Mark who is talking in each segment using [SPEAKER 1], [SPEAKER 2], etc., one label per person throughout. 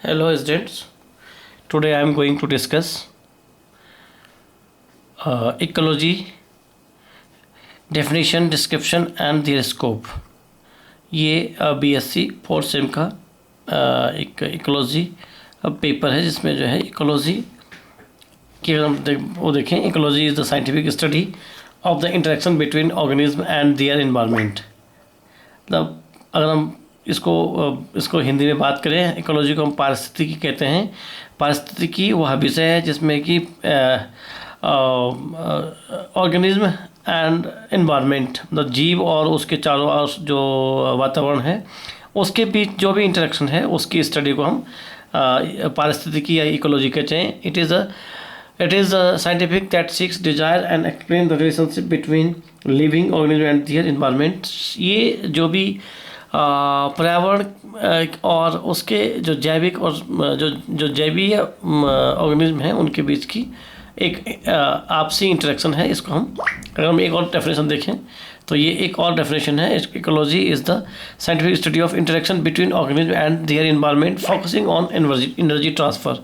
[SPEAKER 1] Hello students, today I am going to discuss ecology, definition, description and their scope। ये BSc fourth same का एक ecology paper है जिसमें जो है इकोलॉजी की अगर हम वो देखें, ecology is the scientific study of the interaction between organism and their environment. मतलब अगर हम इसको हिंदी में बात करें, इकोलॉजी को हम पारिस्थितिकी कहते हैं। पारिस्थितिकी वह विषय है जिसमें कि ऑर्गेनिज्म एंड इन्वायरमेंट, मतलब जीव और उसके चारों ओर जो वातावरण है उसके बीच जो भी इंटरेक्शन है उसकी स्टडी को हम पारिस्थितिकी या इकोलॉजी कहते हैं। It is a scientific that seeks desire and explain the relationship between living organism and their environment। ये जो भी पर्यावरण और उसके जो जैविक और जो जैवीय ऑर्गेनिज्म हैं उनके बीच की एक आपसी इंटरेक्शन है। इसको अगर हम एक और डेफिनेशन देखें तो ये एक और डेफिनेशन है। Ecology is the scientific study of interaction between organism and their environment focusing on energy transfer.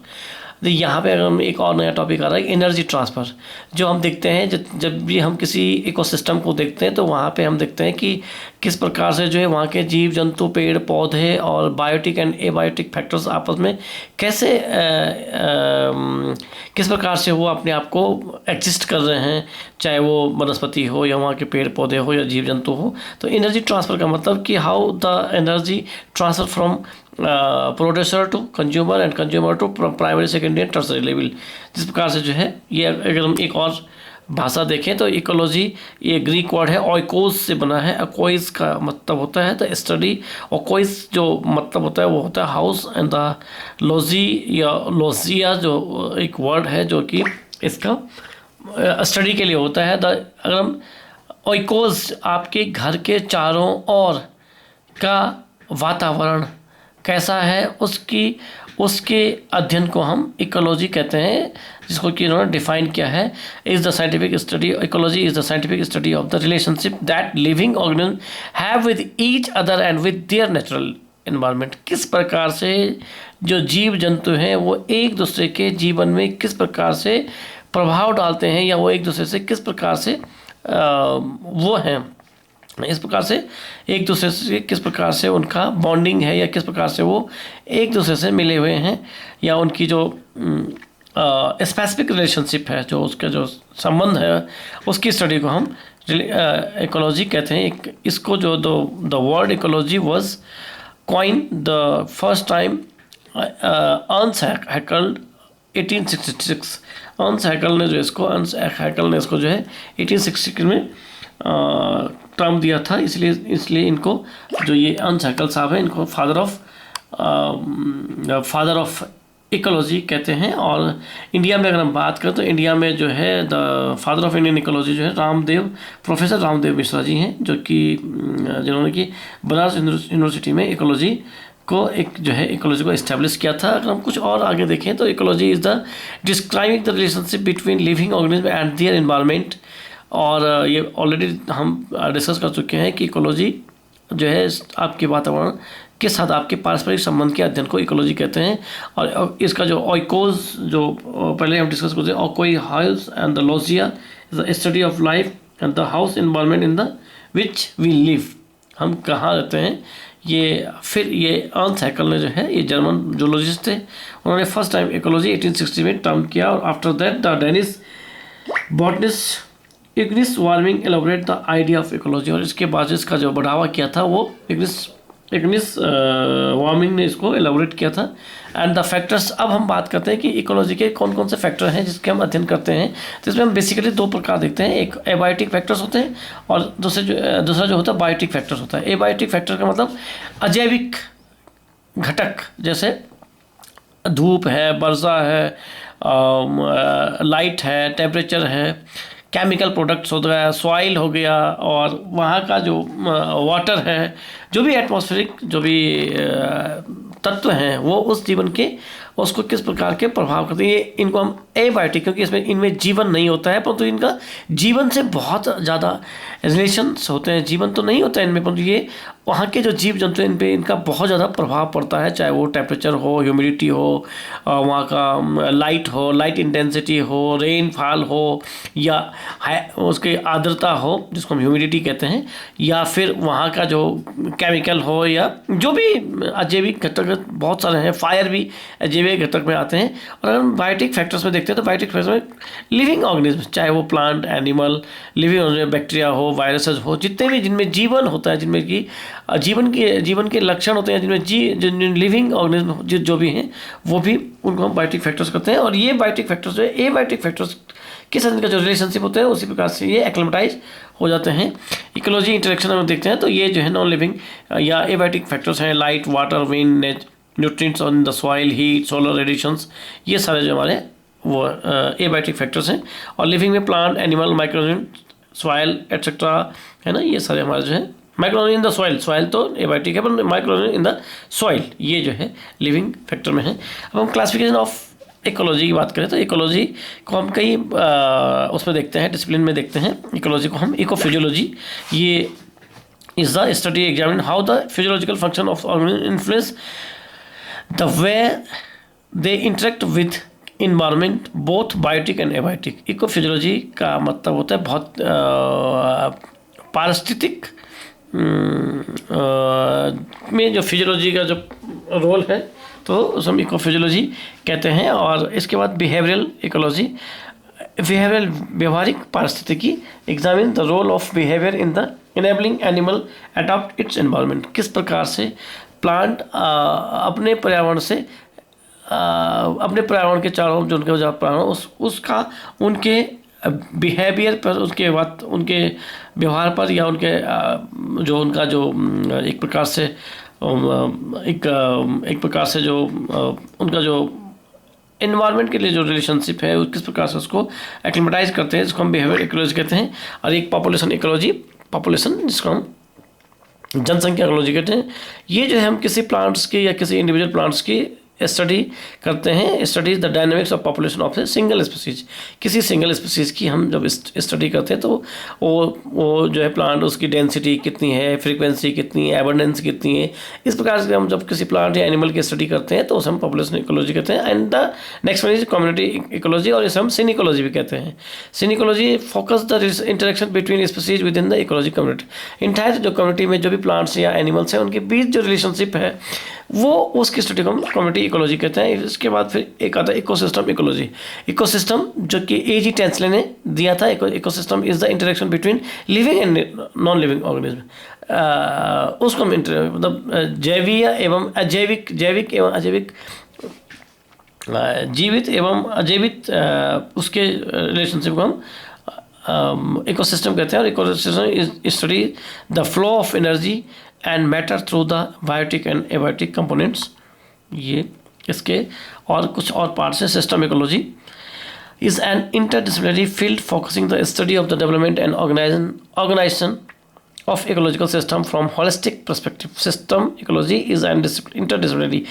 [SPEAKER 1] तो यहाँ पे अगर हम एक और नया टॉपिक आ रहा है एनर्जी ट्रांसफ़र। जो हम देखते हैं जब भी हम किसी इकोसिस्टम को देखते हैं तो वहाँ पे हम देखते हैं कि किस प्रकार से जो है वहाँ के जीव जंतु, पेड़ पौधे और बायोटिक एंड एबायोटिक फैक्टर्स आपस में कैसे किस प्रकार से वो अपने आप को एग्जिस्ट कर रहे हैं, चाहे वो वनस्पति हो या वहाँ के पेड़ पौधे हो या जीव जंतु हो। तो एनर्जी ट्रांसफ़र का मतलब कि how the energy transfer from producer to consumer and consumer to primary secondary and tertiary level. जिस प्रकार से जो है ये अगर हम एक और भाषा देखें तो इकोलॉजी ये ग्रीक वर्ड है, ओइकोस से बना है। अकोइस का मतलब होता है द स्टडी, ओकोइस जो मतलब होता है वो होता है हाउस, एंड द लॉजी या लॉजिया जो एक वर्ड है जो कि इसका स्टडी के लिए होता है। अगर हम ओइकोस आपके घर के चारों ओर का वातावरण कैसा है उसके अध्ययन को हम इकोलॉजी कहते हैं, जिसको कि इन्होंने डिफाइन किया है। Is the scientific study, ecology is the scientific study of the relationship that living organism have with each other and with their natural environment. किस प्रकार से जो जीव जंतु हैं वो एक दूसरे के जीवन में किस प्रकार से प्रभाव डालते हैं या वो एक दूसरे से किस प्रकार से वो हैं, इस प्रकार से एक दूसरे से किस प्रकार से उनका बॉन्डिंग है या किस प्रकार से वो एक दूसरे से मिले हुए हैं या उनकी जो स्पेसिफिक रिलेशनशिप है, जो उसका जो संबंध है, उसकी स्टडी को हम इकोलॉजी कहते हैं। इसको जो the word ecology was coin the first time Ernst Haeckel 1866। Ernst Haeckel ने इसको जो है 1866 में टर्म दिया था। इसलिए इनको जो ये अर्न्स्ट हैकल साहब हैं इनको फादर ऑफ इकोलॉजी कहते हैं। और इंडिया में अगर हम बात करें तो इंडिया में जो है the father of Indian ecology जो है प्रोफेसर रामदेव मिश्रा जी हैं, जो कि जिन्होंने कि बनारस यूनिवर्सिटी में इकोलॉजी को इस्टेब्लिश किया था। अगर हम कुछ और आगे देखें तो ecology is the describing the relationship between living organism and their environment. और ये ऑलरेडी हम डिस्कस कर चुके हैं कि इकोलॉजी जो है आपके वातावरण के साथ आपके पारस्परिक संबंध के अध्ययन को इकोलॉजी कहते हैं। और इसका जो ओइकोस जो पहले हम डिस्कस करते हैं, oikos house and the logia is the study of life and the house environment in the which we live. हम कहाँ रहते हैं ये अर्न्स्ट हैकल ने जो है ये जर्मन जूलॉजिस्ट थे, उन्होंने फर्स्ट टाइम इकोलॉजी 1860 में टर्म किया। और after that the Danish botanist Ignis warming elaborate the idea of ecology. और इसके बाद इसका जो बढ़ावा किया था वो इग्निस वार्मिंग ने इसको एलोबरेट किया था। एंड द फैक्टर्स, अब हम बात करते हैं कि इकोलॉजी के कौन कौन से फैक्टर हैं जिसके हम अध्ययन करते हैं। तो इसमें हम बेसिकली दो प्रकार देखते हैं, एक एबायोटिक फैक्टर्स होते हैं और दूसरा जो होता है बायोटिक फैक्टर्स होता है। एबायोटिक फैक्टर का मतलब अजैविक घटक, जैसे धूप है, वर्षा है, लाइट है, टेम्परेचर है, केमिकल प्रोडक्ट्स हो गया, सॉइल हो गया, और वहाँ का जो वाटर है, जो भी एटमॉस्फेरिक जो भी तत्व हैं वो उस जीवन के उसको किस प्रकार के प्रभाव करते हैं। ये इनको हम एबायोटिक, क्योंकि इसमें इनमें जीवन नहीं होता है, परंतु इनका जीवन से बहुत ज़्यादा रिलेशंस होते हैं। जीवन तो नहीं होता है इनमें, परंतु ये वहाँ के जो जीव जंतु हैं इन पे इनका बहुत ज़्यादा प्रभाव पड़ता है, चाहे वो टेम्परेचर हो, ह्यूमिडिटी हो, वहाँ का लाइट हो, लाइट इंटेंसिटी हो, रेनफॉल हो, या उसकी आर्द्रता हो जिसको हम ह्यूमिडिटी कहते हैं, या फिर वहाँ का जो केमिकल हो, या जो भी अजैविक घटक बहुत सारे हैं, फायर भी अजैविक घटक में आते हैं। और अगर हम बायोटिक फैक्टर्स में देखते हैं तो बायोटिक फैक्टर्स में लिविंग ऑर्गेनिज्म, चाहे वो plant, animal, living organism, bacteria हो, वायरसेस हो, जितने भी जिनमें जीवन होता है, जिनमें कि जीवन के लक्षण होते हैं, जिनमें लिविंग ऑर्गेनिज्म जो भी हैं, वो भी उनको हम बायोटिक फैक्टर्स कहते हैं। और ये बायोटिक फैक्टर्स जो है एबायोटिक फैक्टर्स के साथ इनका जो रिलेशनशिप होता है उसी प्रकार से ये एक्लिमेटाइज हो जाते हैं। इकोलॉजी इंटरेक्शन हम देखते हैं तो ये जो है नॉन लिविंग या एबायोटिक फैक्टर्स हैं, light, water, wind, nutrients on the soil, heat, solar radiations, ये सारे जो हमारे वो एबायोटिक फैक्टर्स हैं। और लिविंग में plant, animal, microorganism, soil etcetera, है ना, ये सारे हमारे जो है microorganism in the soil, soil तो एबायोटिक है पर माइक्रोऑर्गेनिज्म इन द सॉइल ये जो है लिविंग फैक्टर में है। अब हम क्लासिफिकेशन ऑफ इकोलॉजी की बात करें तो इकोलॉजी को हम कई उसमें देखते हैं, डिसिप्लिन में देखते हैं। इकोलॉजी को हम इकोफिजियोलॉजी, ये is the study examine how the physiological function of organism influence the way they interact with environment both biotic and abiotic. Ecophysiology का मतलब होता है बहुत पारिस्थितिक में जो फिजियोलॉजी का जो रोल है तो उसे हम इकोफिजियोलॉजी कहते हैं। और इसके बाद बिहेवियरल इकोलॉजी, बिहेवियरल व्यवहारिक पारिस्थितिकी, examine the role of behaviour in the enabling animal adopt its environment. किस प्रकार से प्लांट अपने पर्यावरण से अपने पर्यावरण के चारों जो उनके पर्यावरण उसका उनके बिहेवियर पर, उसके बाद उनके व्यवहार पर, या उनके जो उनका जो एक प्रकार से एक प्रकार से जो उनका जो एनवायरनमेंट के लिए जो रिलेशनशिप है किस प्रकार से उसको एक्लिमेटाइज करते हैं, जिसको हम बिहेवियर इकोलॉजी कहते हैं। और एक पॉपुलेशन इकोलॉजी, पॉपुलेशन जिसको हम जनसंख्या इकोलॉजी कहते हैं। ये जो है हम किसी प्लांट्स की या किसी इंडिविजुअल प्लांट्स की स्टडी करते हैं। Studies the dynamics of population of a single species, किसी सिंगल स्पीसीज की हम जब स्टडी करते हैं तो वो जो है प्लांट, उसकी डेंसिटी कितनी है, फ्रीक्वेंसी कितनी है, एबंडेंस कितनी है, इस प्रकार से हम जब किसी प्लांट या एनिमल की स्टडी करते हैं तो उसे हम पॉपुलेशन इकोलॉजी कहते हैं। And the next one is community ecology, और इसे हम सिनिकोलॉजी भी कहते हैं। Synecology focus the interaction between species with in the ecology community. Entire जो कम्युनिटी में जो भी प्लांट्स या एनिमल्स हैं उनके बीच जो रिलेशनशिप है वो उसकी स्टडी को हम कम्युनिटी इकोलॉजी कहते हैं। इसके बाद फिर एक आता है इकोसिस्टम इकोलॉजी। इकोसिस्टम जो कि A.G. टेंसले ने दिया था, ecosystem is the interaction between living and non living organism. उसको हम मतलब जैवीय एवं अजैविक, जैविक एवं अजैविक, जीवित एवं अजैवित उसके रिलेशनशिप को हम इकोसिस्टम कहते हैं। और ecosystem is study the flow of energy and matter through the biotic and abiotic components. ये इसके और कुछ और पार्ट्स हैं। System ecology is an interdisciplinary field focusing the study of the development and organisation of ecological system from holistic perspective. System ecology is an interdisciplinary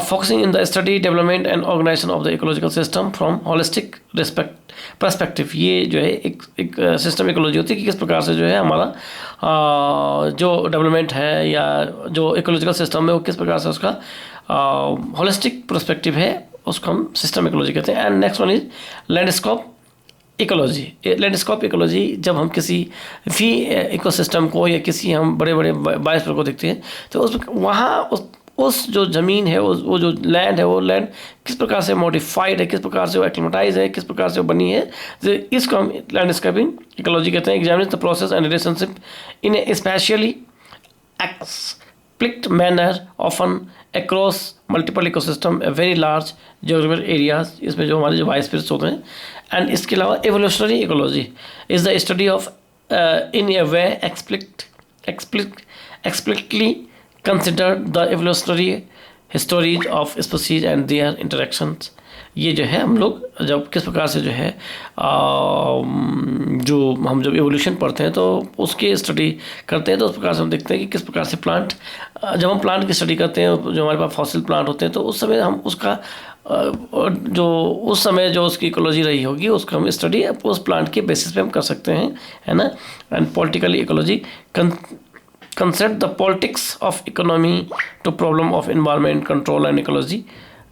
[SPEAKER 1] focusing in the study, development and organization of the ecological system from holistic perspective. ये जो है एक system ecology होती है कि किस प्रकार से जो है हमारा जो डेवलपमेंट है या जो इकोलॉजिकल सिस्टम है वो किस प्रकार से उसका होलिस्टिक पर्सपेक्टिव है, उसको हम सिस्टम इकोलॉजी कहते हैं। And next one is landscape ecology. Landscape ecology जब हम किसी भी इकोसिस्टम को या किसी हम बड़े बड़े बायोस्फीयर को देखते हैं तो उस वहाँ उस जो ज़मीन है, वो जो लैंड है, वो लैंड किस प्रकार से मॉडिफाइड है, किस प्रकार से वो एक्लिमेटाइज है, किस प्रकार से वो बनी है, इसको हम लैंडस्केपिंग इकोलॉजी कहते हैं। Examine the process and relationship in a spatially explicit manner often across multiple ecosystem very large geographical areas, इसमें जो हमारे जो बायोस्फीयर्स होते हैं। एंड इसके अलावा evolutionary ecology is the study of in a way explicitly consider the evolutionary histories of species and their interactions. ये जो है हम लोग जब किस प्रकार से जो है जो हम जब एवोल्यूशन पढ़ते हैं तो उसकी स्टडी करते हैं तो उस प्रकार से हम देखते हैं कि किस प्रकार से प्लांट, जब हम प्लांट की स्टडी करते हैं जो हमारे पास फॉसिल प्लांट होते हैं तो उस समय हम उसका और जो उस समय जो उसकी इकोलॉजी रही होगी उसको हम स्टडी उस प्लांट के बेसिस पे हम कर सकते हैं, है ना। And politically ecology concept the politics of economy to problem of environment control and ecology.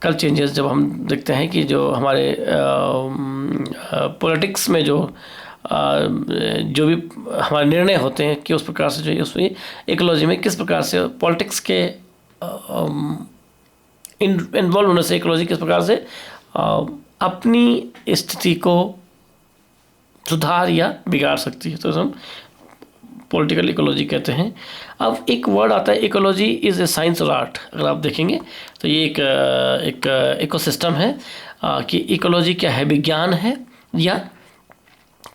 [SPEAKER 1] कल चेंजेस जब हम देखते हैं कि जो हमारे पॉलिटिक्स में जो भी हमारे निर्णय होते हैं कि उस प्रकार से जो है उसमें इकोलॉजी में किस प्रकार से पॉलिटिक्स के इन्वॉल्व होने से इकोलॉजी किस प्रकार से अपनी स्थिति को सुधार या बिगाड़ सकती है, तो हम पॉलिटिकल इकोलॉजी कहते हैं। अब एक वर्ड आता है इकोलॉजी इज़ ए साइंस और आर्ट। अगर आप देखेंगे तो ये एक इकोसिस्टम है कि इकोलॉजी क्या है, विज्ञान है या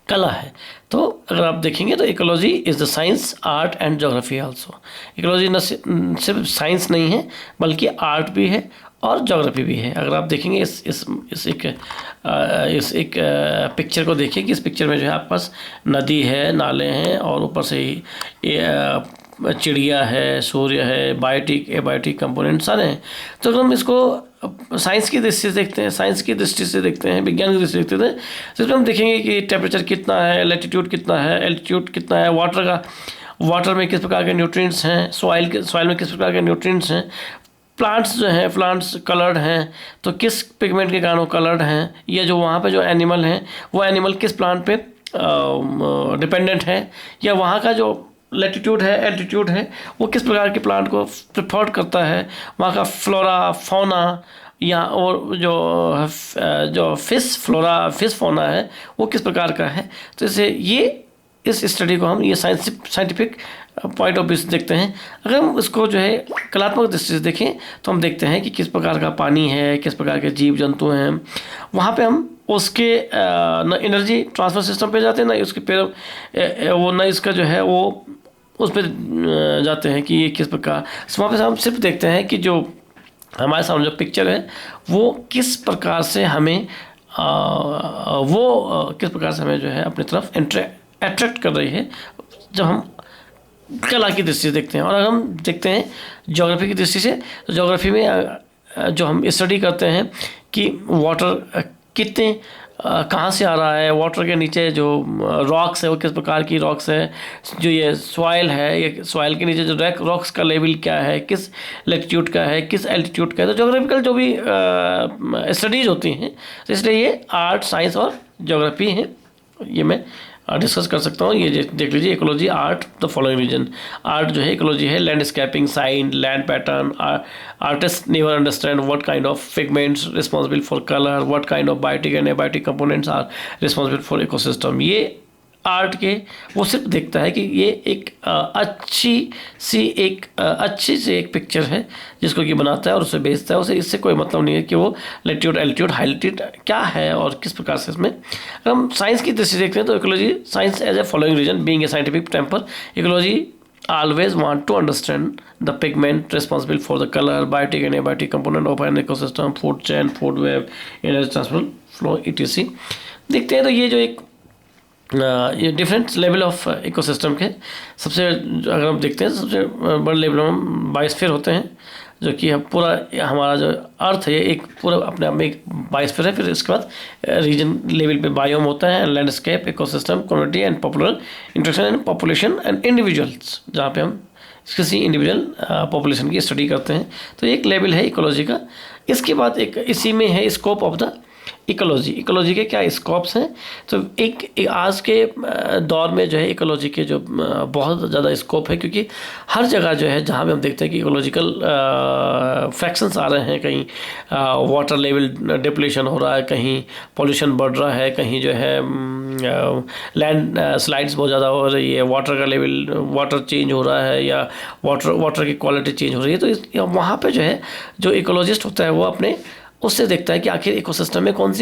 [SPEAKER 1] कला है। तो अगर आप देखेंगे तो ecology is the science art and geography also. Ecology न सिर्फ साइंस नहीं है बल्कि आर्ट भी है और ज्योग्राफी भी है। अगर आप देखेंगे इस एक पिक्चर को देखिए कि इस पिक्चर में जो है आपके पास नदी है, नाले हैं और ऊपर से ही चिड़िया है, सूर्य है, बायोटिक एबायोटिक कंपोनेंट सारे हैं। तो अगर हम इसको साइंस की दृष्टि से देखते हैं, साइंस की दृष्टि से देखते हैं, विज्ञान की दृष्टि से देखते हैं, तो इसमें हम देखेंगे कि टेम्परेचर कितना है, लैटिट्यूड कितना है, एल्टीट्यूड कितना है, वाटर में किस प्रकार के न्यूट्रिएंट्स हैं, सॉइल में किस प्रकार के न्यूट्रिएंट्स हैं, प्लांट्स जो हैं प्लांट्स कलर्ड हैं तो किस पिगमेंट के कारण वो कलर्ड हैं, या जो वहाँ पे जो एनिमल हैं वो एनिमल किस प्लांट पे डिपेंडेंट है, या वहाँ का जो लैटिट्यूड है एल्टीट्यूड है वो किस प्रकार के प्लांट को प्रिफर करता है, वहाँ का फ्लोरा फौना या और जो फिश फौना है वो किस प्रकार का है। तो इससे इस स्टडी को हम ये साइंटिफिक पॉइंट ऑफ व्यू से देखते हैं। अगर हम इसको जो है कलात्मक दृष्टि से देखें तो हम देखते हैं कि किस प्रकार का पानी है, किस प्रकार के जीव जंतु हैं, वहाँ पे हम उसके न एनर्जी ट्रांसफर सिस्टम पे जाते हैं, ना उसके वो न इसका जो है वो उस पर जाते हैं कि ये किस प्रकार। वहाँ पे हम सिर्फ देखते हैं कि जो हमारे सामने जो पिक्चर है वो किस प्रकार से हमें किस प्रकार से हमें जो है अपनी तरफ अट्रैक्ट कर रही है जब हम कला की दृष्टि से देखते हैं। और अगर हम देखते हैं ज्योग्राफी की दृष्टि से, तो ज्योग्राफी में जो हम स्टडी करते हैं कि वाटर कितने कहाँ से आ रहा है, वाटर के नीचे जो रॉक्स है वो किस प्रकार की रॉक्स है, जो ये सॉइल है ये सॉइल के नीचे जो रॉक्स का लेवल क्या है, किस लैटिट्यूड का है, किस एल्टीट्यूड का है। तो ज्योग्राफिकल जो भी स्टडीज़ होती हैं, तो इसलिए ये आर्ट साइंस और ज्योग्राफी है, ये मैं डिस्कस कर सकता हूँ। ये देख लीजिए ecology art the following reason. Art जो है इकोलॉजी है landscaping, sign, land pattern, artist never understand what kind of pigments responsible for colour, what kind of biotic and abiotic components are responsible for ecosystem. ये art के वो सिर्फ देखता है कि ये एक अच्छी सी एक पिक्चर है जिसको कि बनाता है और उसे बेचता है, उसे इससे कोई मतलब नहीं है कि वो लैटिट्यूड एल्टीट्यूड हाईलाइटेड क्या है और किस प्रकार से इसमें। अगर हम साइंस की दृष्टि से देखते हैं तो ecology science as a following reason being a scientific temper, ecology always want to understand the pigment responsible for the color, biotic and abiotic component of an ecosystem, food chain, food web, energy transfer flow etc. देखते हैं तो ये जो एक ये different level of ecosystem के सबसे अगर हम देखते हैं सबसे बड़े लेवल में बायोस्फीयर होते हैं, जो कि पूरा हमारा जो अर्थ है एक पूरा अपने आप में एक बायोस्फीयर है। फिर इसके बाद रीजन लेवल पे बायोम होता है, landscape, ecosystem, community and popular interaction and population and individuals, जहाँ पे हम किसी इंडिविजुअल पॉपुलेशन की स्टडी करते हैं। तो एक लेवल है इकोलॉजी का। इसके बाद एक इसी में है स्कोप ऑफ द इकोलॉजी के क्या स्कोप्स हैं। तो एक आज के दौर में जो है इकोलॉजी के जो बहुत ज़्यादा स्कोप है, क्योंकि हर जगह जो है जहाँ पे हम देखते हैं कि इकोलॉजिकल फ्रैक्शंस आ रहे हैं, कहीं वाटर लेवल डिप्लेशन हो रहा है, कहीं पॉल्यूशन बढ़ रहा है, कहीं जो है लैंड स्लाइड्स बहुत ज़्यादा हो रही है, वाटर का लेवल वाटर चेंज हो रहा है या वाटर की क्वालिटी चेंज हो रही है। तो वहाँ पे जो है जो इकोलॉजिस्ट होता है वो अपने उससे देखता है कि आखिर इकोसिस्टम में कौन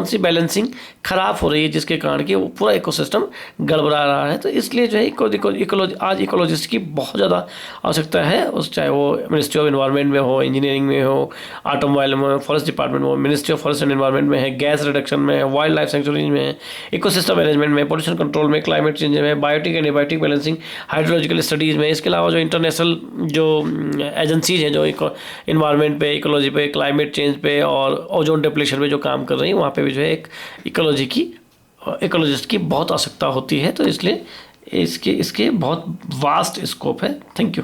[SPEAKER 1] सी बैलेंसिंग ख़राब हो रही है जिसके कारण कि वो पूरा इकोसिस्टम गड़बड़ा रहा है। तो इसलिए जो है इकोलॉजी आज इकोलॉजिस्ट की बहुत ज़्यादा आवश्यकता है, उस चाहे वो मिनिस्ट्री ऑफ एनवायरनमेंट में हो, इंजीनियरिंग में हो, ऑटोमोबाइल में हो, फॉरेस्ट डिपार्टमेंट में हो, ministry of forest and environment में है, गैस रिडक्शन में है, वाइल्ड लाइफ सेंचुरीज में है, इकोसिस्टम मैनेजमेंट में, पोल्यूशन कंट्रोल में, क्लाइमेट चेंज में, biotic and abiotic balancing, hydrological studies में। इसके अलावा जो इंटरनेशनल जो एजेंसीज हैं जो इन्वायरमेंट पे, इकोलॉजी पे, क्लाइमेट चेंज पे, पे और ओजोन डिप्लेशन में जो काम कर रही हैं वहाँ पे भी जो है एक इकोलॉजिस्ट की बहुत आवश्यकता होती है। तो इसलिए इसके बहुत वास्ट स्कोप है। Thank you.